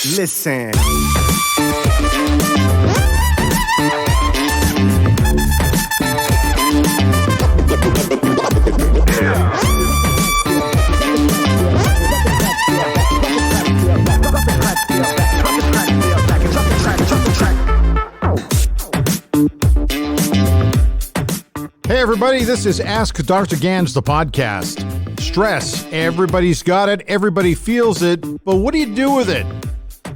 Listen. Hey everybody, this is AskDrGanz, the podcast. Stress, everybody's got it, everybody feels it, but what do you do with it?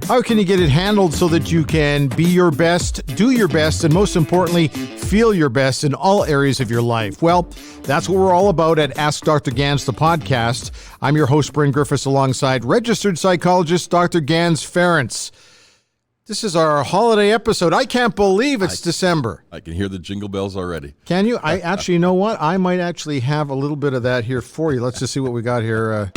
How can you get it handled so that you can be your best, do your best, and most importantly, feel your best in all areas of your life? Well, that's what we're all about at AskDrGanz, the podcast. I'm your host, Bryn Griffiths, alongside registered psychologist Dr. Ganz Ference. This is our holiday episode. I can't believe it's December. I can hear the jingle bells already. Can you? I actually, you know what? I might actually have a little bit of that here for you. Let's just see what we got here.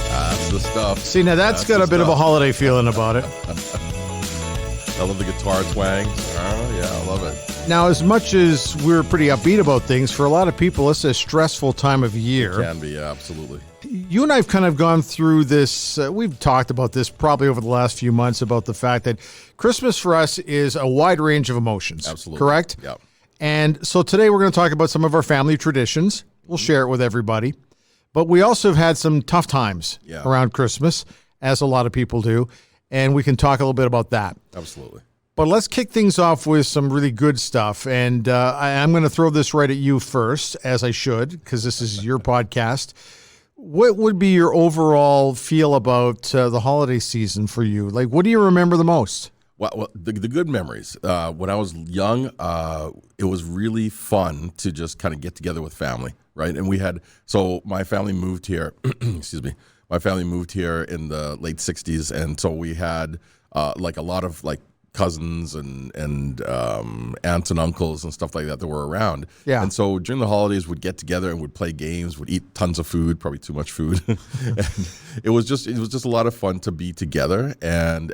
That's the stuff. See, now that's got a bit of a holiday feeling about it. I love the guitar twang. Oh, yeah, I love it. Now, as much as we're pretty upbeat about things, for a lot of people, it's a stressful time of year. It can be, yeah, absolutely. You and I have kind of gone through this. We've talked about this probably over the last few months about the fact that Christmas for us is a wide range of emotions. Absolutely. Correct? Yeah. And so today we're going to talk about some of our family traditions. We'll share it with everybody. But we also have had some tough times around Christmas, as a lot of people do. And we can talk a little bit about that. Absolutely. But let's kick things off with some really good stuff. And I'm going to throw this right at you first, as I should, because this is your podcast. What would be your overall feel about the holiday season for you? Like, what do you remember the most? Well, the good memories. When I was young, it was really fun to just kind of get together with family, right? And so my family moved here, excuse me, my family moved here in the late 60s. And so we had like a lot of like cousins and aunts and uncles and stuff like that were around. Yeah. And so during the holidays, we'd get together and would play games, would eat tons of food, probably too much food. And it was just a lot of fun to be together. And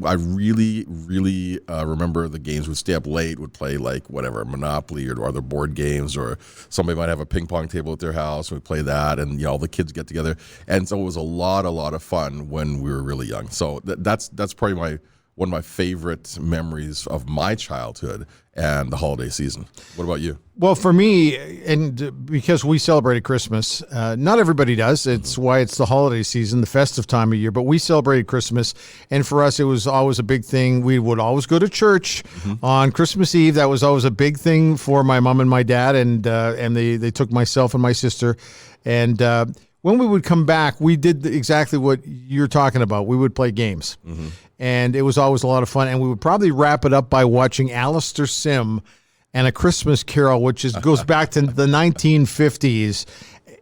I really, really remember the games. We'd stay up late, would play like whatever, Monopoly or other board games, or somebody might have a ping pong table at their house and we'd play that, and all the kids get together. And so it was a lot of fun when we were really young. So that's probably one of my favorite memories of my childhood and the holiday season. What about you? Well, for me, and because we celebrated Christmas, not everybody does. It's why it's the holiday season, the festive time of year. But we celebrated Christmas, and for us, it was always a big thing. We would always go to church on Christmas Eve. That was always a big thing for my mom and my dad, and they took myself and my sister. And when we would come back, we did exactly what you're talking about. We would play games. And it was always a lot of fun. And we would probably wrap it up by watching Alistair Sim and A Christmas Carol, which goes back to the 1950s.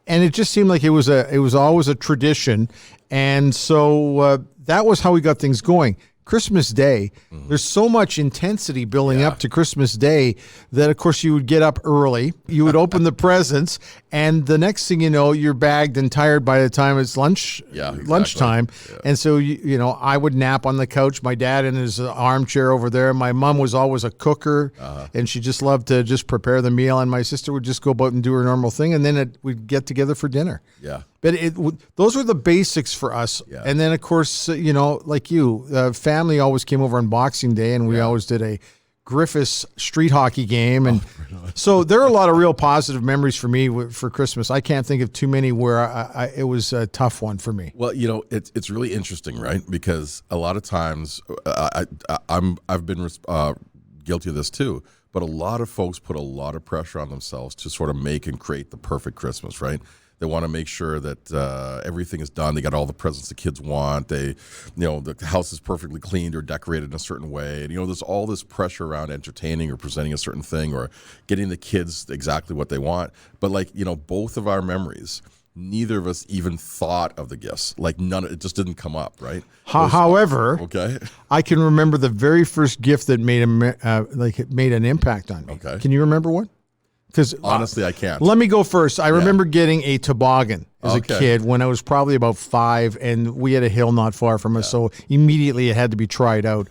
And it just seemed like it was always a tradition. And so that was how we got things going. Christmas Day, there's so much intensity building up to Christmas Day that, of course, you would get up early, you would open the presents, and the next thing you know, you're bagged and tired by the time it's lunchtime. Yeah. And so, I would nap on the couch, my dad in his armchair over there. My mom was always a cooker, and she just loved to just prepare the meal, and my sister would just go about and do her normal thing, and then we'd get together for dinner. Yeah. But those were the basics for us. Yeah. And then, of course, like you, family always came over on Boxing Day, and we always did a Griffiths street hockey game. And so there are a lot of real positive memories for me for Christmas. I can't think of too many where it was a tough one for me. Well, it's really interesting, right? Because a lot of times I've been guilty of this too. But a lot of folks put a lot of pressure on themselves to sort of make and create the perfect Christmas, right? They want to make sure that everything is done. They got all the presents the kids want. The house is perfectly cleaned or decorated in a certain way. And, there's all this pressure around entertaining or presenting a certain thing or getting the kids exactly what they want. But both of our memories, neither of us even thought of the gifts. Like it just didn't come up, right? However, I can remember the very first gift that made an impact on me. Okay. Can you remember what? Because honestly, I can't. Let me go first. I remember getting a toboggan as a kid when I was probably about 5, and we had a hill not far from us, so immediately it had to be tried out.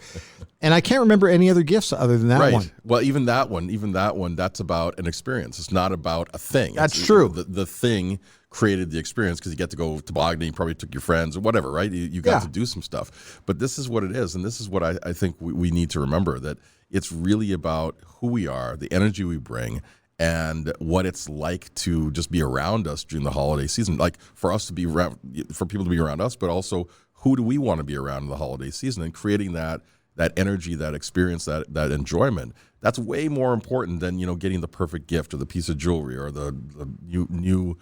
And I can't remember any other gifts other than that one. Well, even that one, that's about an experience. It's not about a thing. That's true. The thing created the experience because you get to go tobogganing, you probably took your friends or whatever, right? You got Yeah. to do some stuff. But this is what it is, and this is what I think we need to remember, that it's really about who we are, the energy we bring, and what it's like to just be around us during the holiday season. Like for us to be around, for people to be around us, but also who do we want to be around in the holiday season, and creating that energy, that experience, that enjoyment. That's way more important than, getting the perfect gift or the piece of jewelry or the new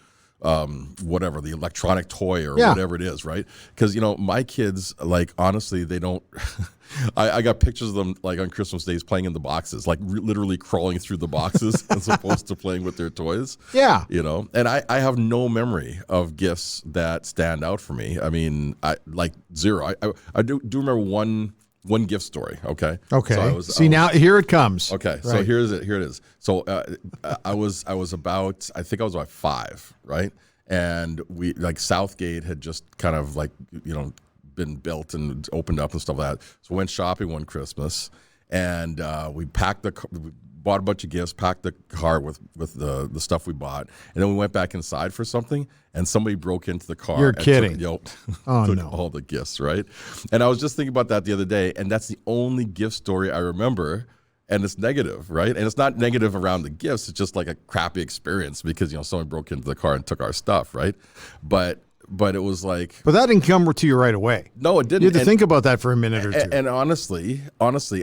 whatever, the electronic toy or whatever it is, right? Because, my kids, like, honestly, they don't, I got pictures of them, like, on Christmas days playing in the boxes, like literally crawling through the boxes as opposed to playing with their toys. Yeah. And I have no memory of gifts that stand out for me. I mean, zero. I do remember one gift story. Okay. See, now here it comes. Okay. Right. So here it is. So I was about, I think I was about 5, right? And we, like, Southgate had just kind of, like, been built and opened up and stuff like that. So we went shopping one Christmas, and we bought a bunch of gifts, packed the car with the stuff we bought, and then we went back inside for something, and somebody broke into the car. You're kidding. Took no. all the gifts, right? And I was just thinking about that the other day, and that's the only gift story I remember, and it's negative, right? And it's not negative around the gifts, it's just like a crappy experience because, someone broke into the car and took our stuff, right? But it was like... But that didn't come to you right away. No, it didn't. You had to think about that for a minute or two. And honestly,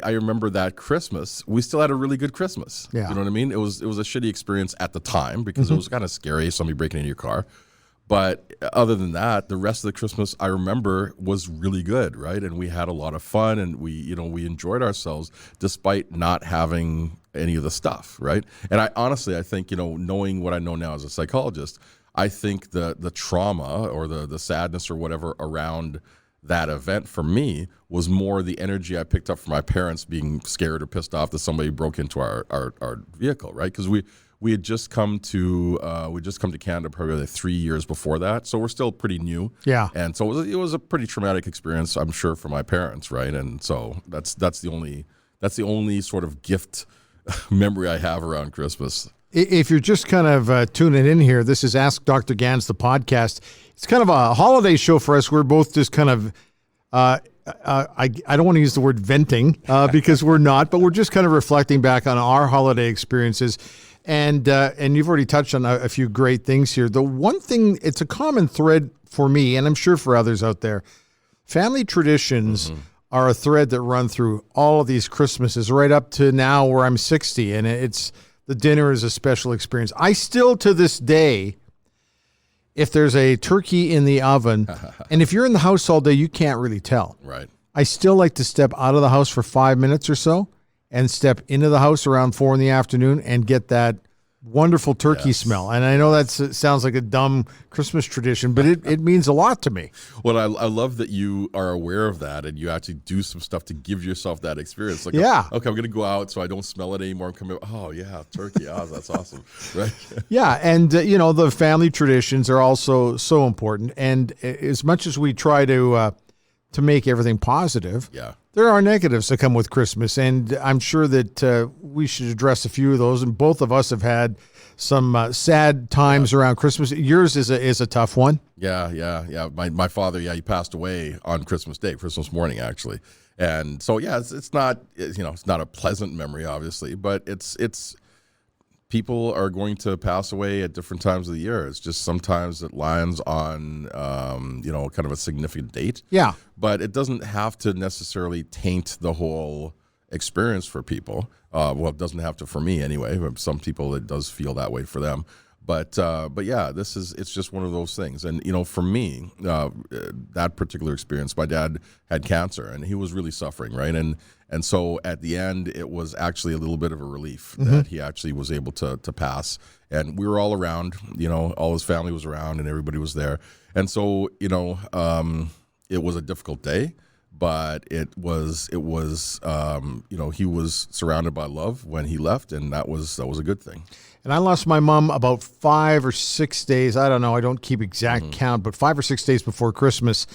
I remember that Christmas, we still had a really good Christmas. Yeah. You know what I mean? It was a shitty experience at the time because it was kind of scary, somebody breaking into your car. But other than that, the rest of the Christmas I remember was really good, right? And we had a lot of fun, and we enjoyed ourselves despite not having any of the stuff, right? And I think, knowing what I know now as a psychologist, I think the trauma or the sadness or whatever around that event for me was more the energy I picked up from my parents being scared or pissed off that somebody broke into our vehicle, right? Because we had just come to Canada probably like 3 years before that, so we're still pretty new. Yeah, and so it was a pretty traumatic experience, I'm sure, for my parents, right? And so that's the only sort of gift memory I have around Christmas. If you're just kind of tuning in here, this is Ask Dr. Ganz, the podcast. It's kind of a holiday show for us. We're both just kind of, I don't want to use the word venting because we're not, but we're just kind of reflecting back on our holiday experiences. And you've already touched on a few great things here. The one thing, it's a common thread for me, and I'm sure for others out there, family traditions are a thread that run through all of these Christmases right up to now where I'm 60, and the dinner is a special experience. I still, to this day, if there's a turkey in the oven, and if you're in the house all day, you can't really tell. Right. I still like to step out of the house for 5 minutes or so and step into the house around 4 p.m. and get that wonderful turkey smell. And I know that sounds like a dumb Christmas tradition, but it means a lot to me. Well, I love that you are aware of that and you actually do some stuff to give yourself that experience. Like, okay, I'm going to go out so I don't smell it anymore. I'm coming, turkey. That's awesome. Right. Yeah. And, the family traditions are also so important. And as much as we try to make everything positive, there are negatives that come with Christmas, and I'm sure that we should address a few of those. And both of us have had some sad times around Christmas. Yours is a tough one. Yeah. My father, he passed away on Christmas Day, Christmas morning, actually. And so, it's not, it's not a pleasant memory, obviously, but it's people are going to pass away at different times of the year. It's just sometimes it lands on, kind of a significant date. Yeah. But it doesn't have to necessarily taint the whole experience for people. Well, it doesn't have to for me anyway. Some people, it does feel that way for them. But it's just one of those things. And, for me, that particular experience, my dad had cancer and he was really suffering, right? And so at the end, it was actually a little bit of a relief that he actually was able to pass. And we were all around, all his family was around and everybody was there. And so, it was a difficult day, but it was he was surrounded by love when he left, and that was a good thing. And I lost my mom about 5 or 6 days. I don't know. I don't keep exact count, but 5 or 6 days before Christmas.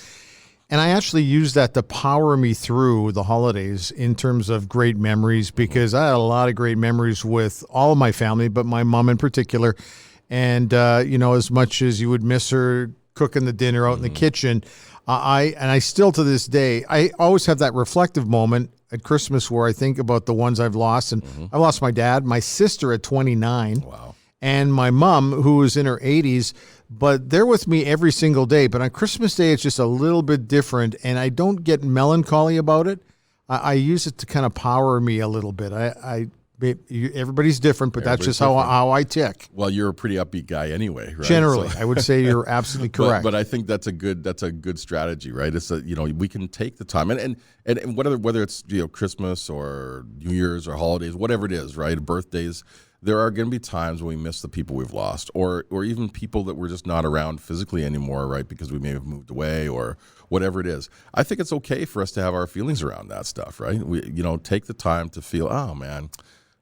And I actually used that to power me through the holidays in terms of great memories, because I had a lot of great memories with all of my family, but my mom in particular. And, as much as you would miss her cooking the dinner out in the kitchen, I still to this day, I always have that reflective moment at Christmas where I think about the ones I've lost. And I lost my dad, my sister at 29. Wow. And my mom, who was in her 80s, but they're with me every single day. But on Christmas Day, it's just a little bit different, and I don't get melancholy about it. I use it to kind of power me a little bit. Everybody's different, but that's just how I tick. Well, you're a pretty upbeat guy anyway, right? Generally, I would say you're absolutely correct. But I think that's a good strategy, right? It's we can take the time and whether it's Christmas or New Year's or holidays, whatever it is, right? Birthdays. There are going to be times when we miss the people we've lost, or even people that we're just not around physically anymore, right? Because we may have moved away or whatever it is. I think it's okay for us to have our feelings around that stuff, right? We take the time to feel, oh man,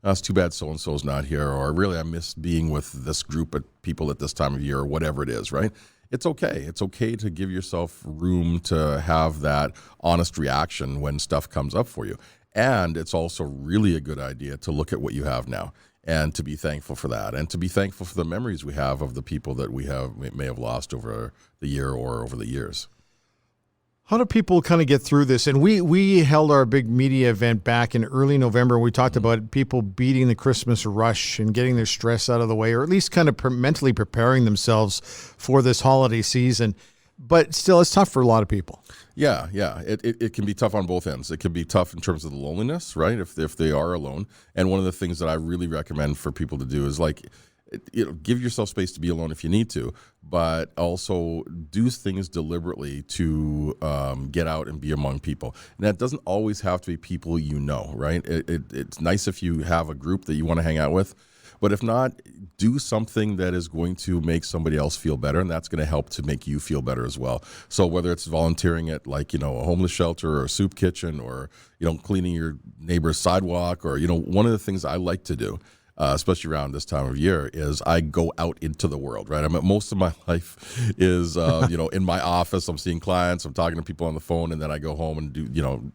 it's too bad so and so's not here, or really I miss being with this group of people at this time of year, or whatever it is, right? It's okay. It's okay to give yourself room to have that honest reaction when stuff comes up for you. And it's also really a good idea to look at what you have now and to be thankful for that, and to be thankful for the memories we have of the people that we may have lost over the year or over the years. How do people kind of get through this? And we held our big media event back in early November. We talked about people beating the Christmas rush and getting their stress out of the way, or at least kind of mentally preparing themselves for this holiday season. But still, it's tough for a lot of people. Yeah. It can be tough on both ends. It can be tough in terms of the loneliness, right? If they are alone. And one of the things that I really recommend for people to do is give yourself space to be alone if you need to, but also do things deliberately to get out and be among people. And that doesn't always have to be people right? It's nice if you have a group that you want to hang out with. But if not, do something that is going to make somebody else feel better, and that's going to help to make you feel better as well. So whether it's volunteering at a homeless shelter or a soup kitchen, or cleaning your neighbor's sidewalk, or one of the things I like to do, especially around this time of year, is I go out into the world, right? Most of my life is in my office. I'm seeing clients, I'm talking to people on the phone, and then I go home and do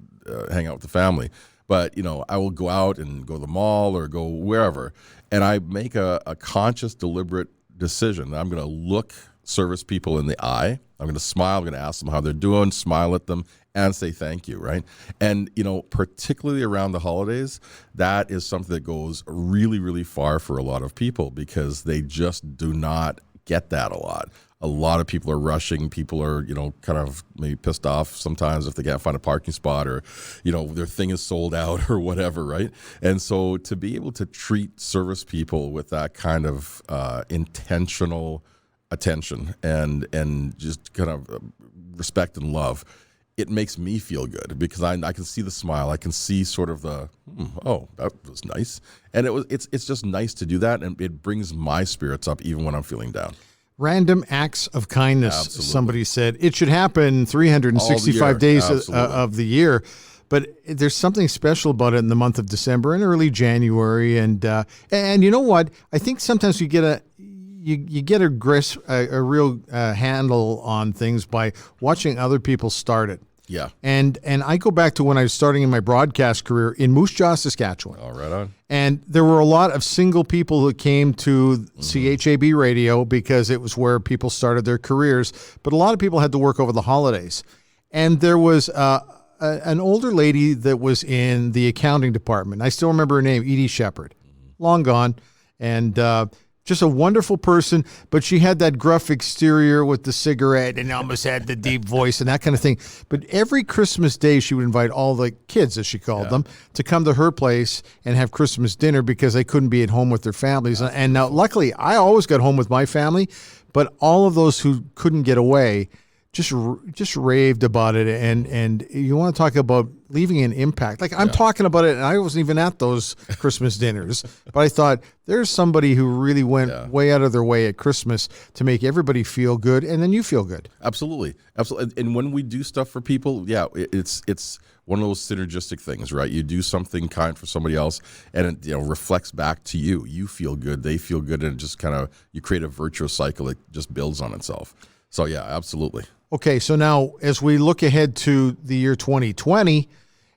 hang out with the family. But, I will go out and go to the mall or go wherever, and I make a conscious, deliberate decision. I'm going to look service people in the eye. I'm going to smile. I'm going to ask them how they're doing, smile at them, and say thank you, right? And, particularly around the holidays, that is something that goes really, really far for a lot of people, because they just do not get that a lot. A lot of people are rushing. People are, kind of maybe pissed off sometimes if they can't find a parking spot, or, their thing is sold out or whatever, right? And so to be able to treat service people with that kind of intentional attention and just kind of respect and love, it makes me feel good, because I can see the smile. I can see sort of the, oh, that was nice. And it's just nice to do that, and it brings my spirits up even when I'm feeling down. Random acts of kindness, Absolutely. Somebody said. It should happen 365 days of the year. But there's something special about it in the month of December and early January. And you know what? I think sometimes you get a real handle on things by watching other people start it. Yeah. And I go back to when I was starting in my broadcast career in Moose Jaw, Saskatchewan. All right on. And there were a lot of single people who came to CHAB radio because it was where people started their careers. But a lot of people had to work over the holidays. And there was an older lady that was in the accounting department. I still remember her name, Edie Shepherd. Long gone. And just a wonderful person, but she had that gruff exterior with the cigarette and almost had the deep voice and that kind of thing. But every Christmas Day, she would invite all the kids, as she called them, to come to her place and have Christmas dinner because they couldn't be at home with their families. And now, luckily, I always got home with my family, but all of those who couldn't get away just raved about it. And you want to talk about leaving an impact. Like, I'm talking about it, and I wasn't even at those Christmas dinners, but I thought there's somebody who really went way out of their way at Christmas to make everybody feel good, and then you feel good. Absolutely. And when we do stuff for people, it's one of those synergistic things, right? You do something kind for somebody else, and it reflects back to you. You feel good, they feel good, and it just kind of, you create a virtuous cycle that just builds on itself. So yeah, absolutely. Okay, so now as we look ahead to the year 2020,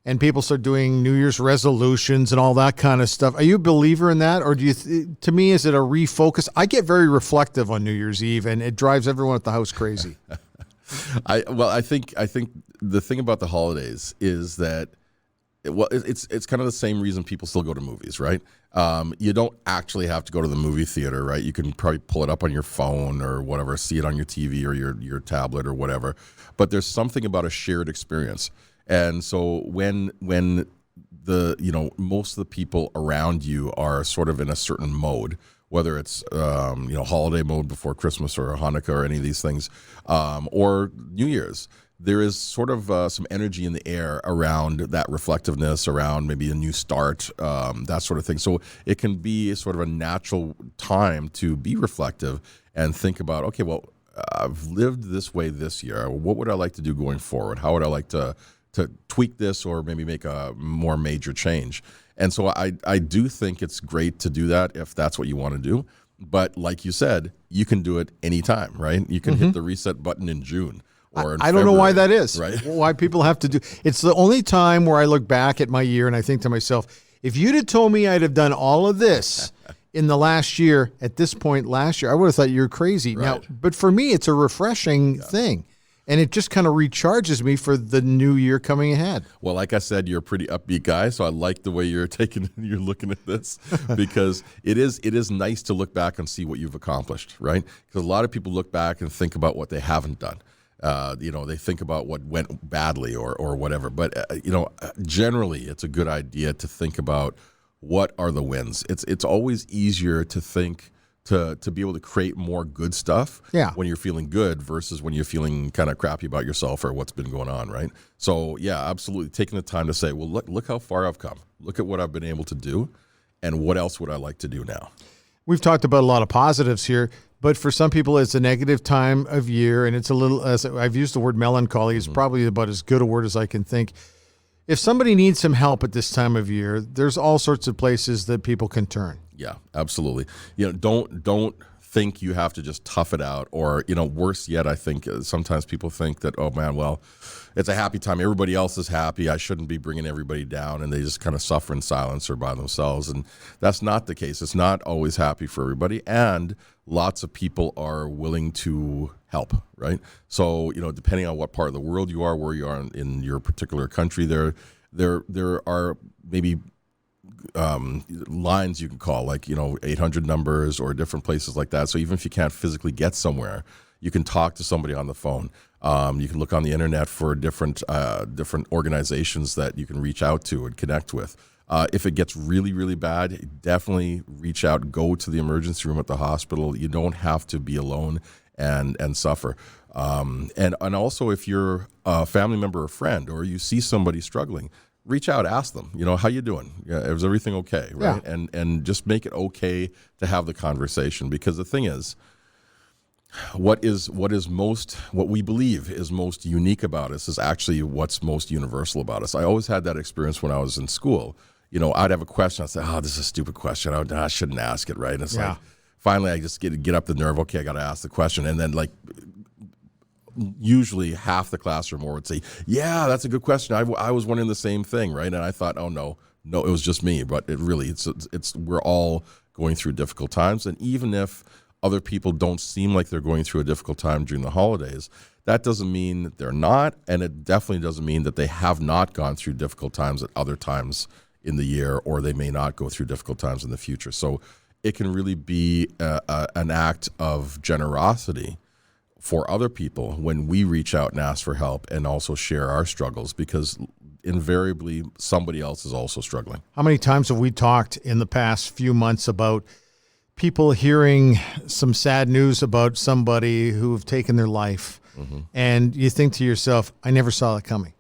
and people start doing New Year's resolutions and all that kind of stuff. Are you a believer in that, or do you? To me, is it a refocus? I get very reflective on New Year's Eve, and it drives everyone at the house crazy. I think the thing about the holidays is that it's kind of the same reason people still go to movies, right? You don't actually have to go to the movie theater, right? You can probably pull it up on your phone or whatever, see it on your TV or your tablet or whatever. But there's something about a shared experience. And so when the most of the people around you are sort of in a certain mode, whether it's holiday mode before Christmas or Hanukkah or any of these things, or New Year's, there is sort of some energy in the air around that reflectiveness, around maybe a new start, that sort of thing. So it can be sort of a natural time to be reflective and think about, okay, well, I've lived this way this year. What would I like to do going forward? How would I like to tweak this or maybe make a more major change? And so I do think it's great to do that if that's what you want to do. But like you said, you can do it anytime, right? You can hit the reset button in June. I don't know why that is. Right? Why people have to do. It's the only time where I look back at my year and I think to myself, if you'd have told me I'd have done all of this in the last year, at this point last year, I would have thought you're crazy. Right. Now, but for me, it's a refreshing thing. And it just kind of recharges me for the new year coming ahead. Well, like I said, you're a pretty upbeat guy, so I like the way you're looking at this, because it is nice to look back and see what you've accomplished, right? Because a lot of people look back and think about what they haven't done. They think about what went badly or whatever. But generally, it's a good idea to think about what are the wins. It's always easier to think. To be able to create more good stuff when you're feeling good versus when you're feeling kind of crappy about yourself or what's been going on, right? So, yeah, absolutely. Taking the time to say, well, look how far I've come. Look at what I've been able to do, and what else would I like to do now? We've talked about a lot of positives here, but for some people, it's a negative time of year, and it's a little, as I've used the word melancholy, it's probably about as good a word as I can think. If somebody needs some help at this time of year, there's all sorts of places that people can turn. Yeah, absolutely. Don't think you have to just tough it out, or worse yet, I think sometimes people think that, oh man, well, it's a happy time. Everybody else is happy. I shouldn't be bringing everybody down, and they just kind of suffer in silence or by themselves. And that's not the case. It's not always happy for everybody, and lots of people are willing to help, right? So depending on what part of the world you are, where you are in your particular country, there are maybe lines you can call, like 800 numbers or different places like that. So even if you can't physically get somewhere, you can talk to somebody on the phone. You can look on the internet for different organizations that you can reach out to and connect with. If it gets really, really bad, definitely reach out. Go to the emergency room at the hospital. You don't have to be alone and suffer. And also, if you're a family member or friend, or you see somebody struggling, reach out, ask them, how you doing? Is everything okay? Right. Yeah. And just make it okay to have the conversation, because the thing is, what we believe is most unique about us is actually what's most universal about us. I always had that experience when I was in school. I'd have a question. I'd say, oh, this is a stupid question. I shouldn't ask it, right? And it's like, finally, I just get up the nerve. Okay, I got to ask the question. And then usually half the classroom would say, yeah, that's a good question. I was wondering the same thing, right? And I thought, oh, no, it was just me. But we're all going through difficult times. And even if other people don't seem like they're going through a difficult time during the holidays, that doesn't mean that they're not. And it definitely doesn't mean that they have not gone through difficult times at other times in the year, or they may not go through difficult times in the future. So it can really be an act of generosity for other people when we reach out and ask for help and also share our struggles, because invariably somebody else is also struggling. How many times have we talked in the past few months about people hearing some sad news about somebody who've taken their life, and you think to yourself, I never saw that coming.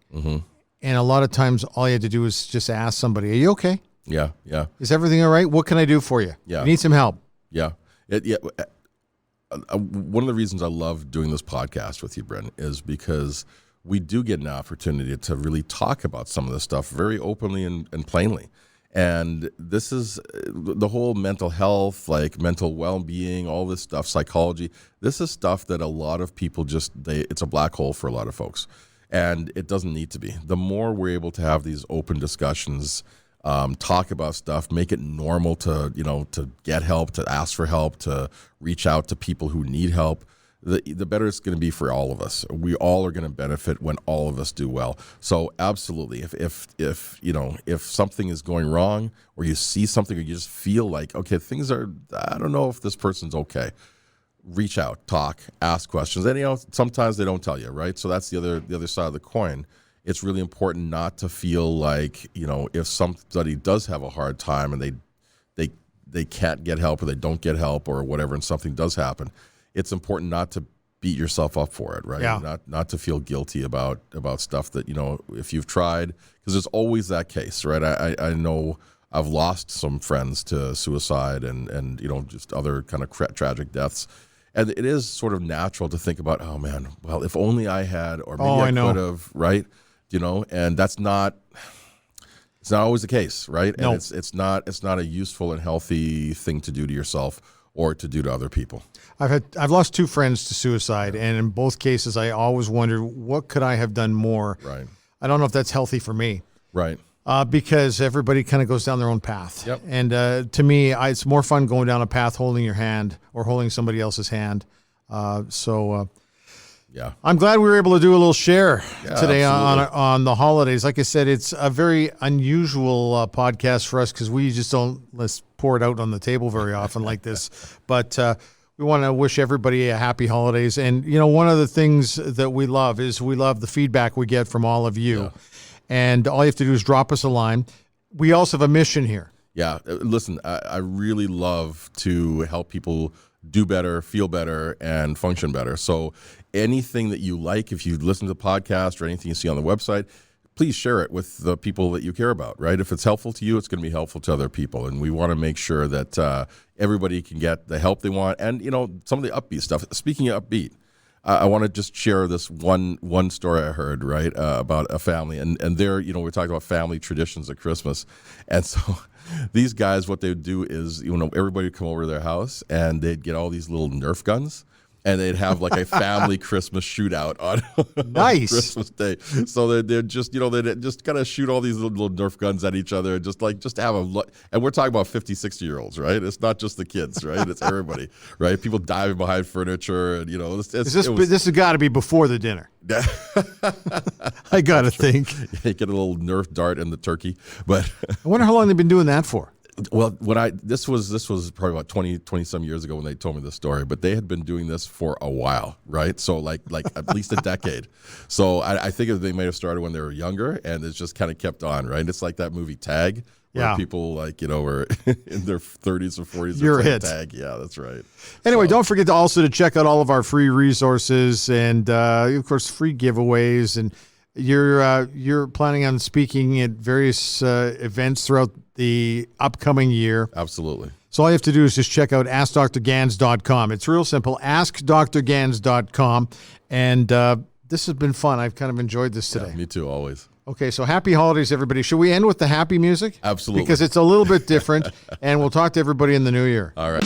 And a lot of times all you had to do is just ask somebody, are you okay? Yeah. Is everything all right? What can I do for you? Yeah. You need some help? Yeah. One of the reasons I love doing this podcast with you, Bryn, is because we do get an opportunity to really talk about some of this stuff very openly and plainly. And this is the whole mental health, like mental well-being, all this stuff, psychology. This is stuff that a lot of people it's a black hole for a lot of folks. And it doesn't need to be. The more we're able to have these open discussions, talk about stuff, make it normal to, to get help, to ask for help, to reach out to people who need help, the better it's going to be for all of us. We all are going to benefit when all of us do well. So absolutely, if something is going wrong, or you see something, or you just feel like, okay, I don't know if this person's okay, reach out, talk, ask questions. And sometimes they don't tell you, right? So that's the other side of the coin. It's really important not to feel like, if somebody does have a hard time and they can't get help, or they don't get help, or whatever, and something does happen, it's important not to beat yourself up for it, right? Yeah. Not to feel guilty about stuff that, if you've tried, because there's always that case, right? I know I've lost some friends to suicide and just other kind of tragic deaths. And it is sort of natural to think about, oh man, well, if only I had, or maybe I could have, right? And it's not always the case, right? No. And it's not a useful and healthy thing to do to yourself or to do to other people. I've lost 2 friends to suicide, and in both cases, I always wondered, what could I have done more? Right. I don't know if that's healthy for me. Right. Because everybody kind of goes down their own path. Yep. And to me, it's more fun going down a path holding your hand or holding somebody else's hand. Yeah. I'm glad we were able to do a little share today absolutely. on the holidays. Like I said, it's a very unusual podcast for us because we just let's pour it out on the table very often like this. But we want to wish everybody a happy holidays. And, one of the things that we love is the feedback we get from all of you. Yeah. And all you have to do is drop us a line. We also have a mission here. Yeah. Listen, I really love to help people do better, feel better, and function better. So anything that you like, if you listen to the podcast or anything you see on the website, please share it with the people that you care about, right? If it's helpful to you, it's going to be helpful to other people. And we want to make sure that everybody can get the help they want. And, some of the upbeat stuff. Speaking of upbeat, I want to just share this one story I heard, right, about a family. And there, we're talking about family traditions at Christmas. And so these guys, what they would do is, everybody would come over to their house and they'd get all these little Nerf guns. And they'd have like a family Christmas shootout on Nice. Christmas Day. So they're just, they'd just kind of shoot all these little Nerf guns at each other, and just have and we're talking about 50, 60-year-olds, right? It's not just the kids, right? It's everybody, right? People diving behind furniture, and This has got to be before the dinner. I got to think. You get a little Nerf dart in the turkey, but I wonder how long they've been doing that for. Well, this was probably about 20 some years ago when they told me this story, but they had been doing this for a while, right? So like at least a decade. So I think they may have started when they were younger, and it's just kind of kept on, right? It's like that movie Tag, where people were in their 30s or 40s. You're a hit. Tag. Yeah, that's right. Anyway, don't forget to check out all of our free resources and, of course, free giveaways. And you're planning on speaking at various events throughout the upcoming year. Absolutely. So all you have to do is just check out AskDrGanz.com. It's real simple, AskDrGanz.com. And this has been fun. I've kind of enjoyed this today. Yeah, me too, always. Okay, so happy holidays, everybody. Should we end with the happy music? Absolutely. Because it's a little bit different, and we'll talk to everybody in the new year. All right.